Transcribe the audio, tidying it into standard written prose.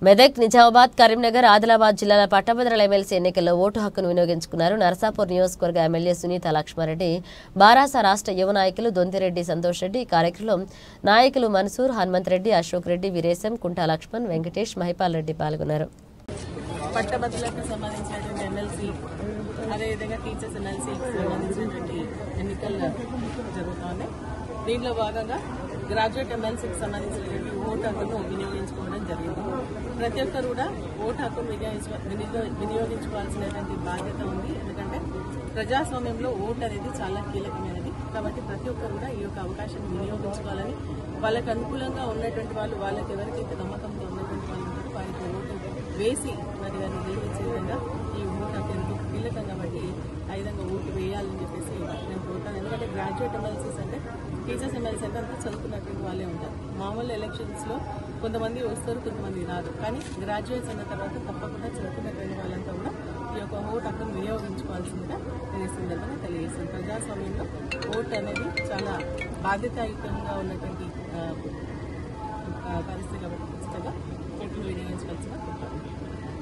మెదక్, నిజామాబాద్, కరీంనగర్, ఆదిలాబాద్ జిల్లాల పట్టభద్రుల ఎమ్మెల్సీ ఎన్నికల్లో ఓటు హక్కును వినియోగించుకున్నారు. నరసాపూర్ నియోజకవర్గ ఎమ్మెల్యే సునీత లక్ష్మారెడ్డి, బారాస రాష్ట్ర యువ నాయకులు దొంతిరెడ్డి సంతోష్ రెడ్డి, ఈ కార్యక్రమంలో నాయకులు మన్సూర్, హనుమంత్ రెడ్డి, అశోక్ రెడ్డి, వీరేశం, కుంటా లక్ష్మణ్, వెంకటేష్, మహిపాల్ రెడ్డి పాల్గొన్నారు. పట్టభద్రులకు సంబంధించినటువంటి ఎమ్మెల్సీ, అదేవిధంగా టీచర్స్ ఎమ్మెల్సీకి సంబంధించినటువంటి ఎన్నికలు జరుగుతోంది. దీంట్లో భాగంగా గ్రాడ్యుయేట్ ఎమ్మెల్సీకి సంబంధించినటువంటి ఓటు హక్కును వినియోగించుకోవడం జరిగింది. ప్రతి ఒక్కరు కూడా ఓటు హక్కును వినియోగించుకోవాల్సినటువంటి బాధ్యత ఉంది. ఎందుకంటే ప్రజాస్వామ్యంలో ఓటు అనేది చాలా కీలకమైనది. కాబట్టి ప్రతి ఒక్కరు కూడా ఈ యొక్క అవకాశాన్ని వినియోగించుకోవాలని, వాళ్ళకు అనుకూలంగా ఉన్నటువంటి వాళ్ళు, వాళ్ళకి ఎవరికైతే నమ్మకంతో ఉన్నటువంటి వాళ్ళు ఉంటారో వారికి ఓటు వేసి మరి దాన్ని గెలిపించే విధంగా ఈ ఓటు హక్కు ఎంతో కీలకం. కాబట్టి ఆ విధంగా ఓటు వేయాలని చెప్పేసి నేను కోరుతాను. ఎందుకంటే గ్రాడ్యుయేట్ ఎమ్మెల్సీస్ అంటే, టీచర్స్ ఎమ్మెల్సీ అంటే అంతా చదువుకున్నటువంటి వాళ్ళే ఉంటారు. మామూలు ఎలక్షన్స్లో కొంతమంది వస్తారు, కొంతమంది రాదు. కానీ గ్రాడ్యుయేట్స్ అన్న తర్వాత తప్పకుండా చదువుకున్నటువంటి వాళ్ళంతా కూడా ఈ యొక్క ఓటు హక్కును వినియోగించుకోవాల్సిందిగా నేను ఈ సందర్భంగా తెలియజేస్తాను. ప్రజాస్వామ్యంలో ఓటు అనేది చాలా బాధ్యతాయుతంగా ఉన్నటువంటి పరిస్థితి కాబట్టి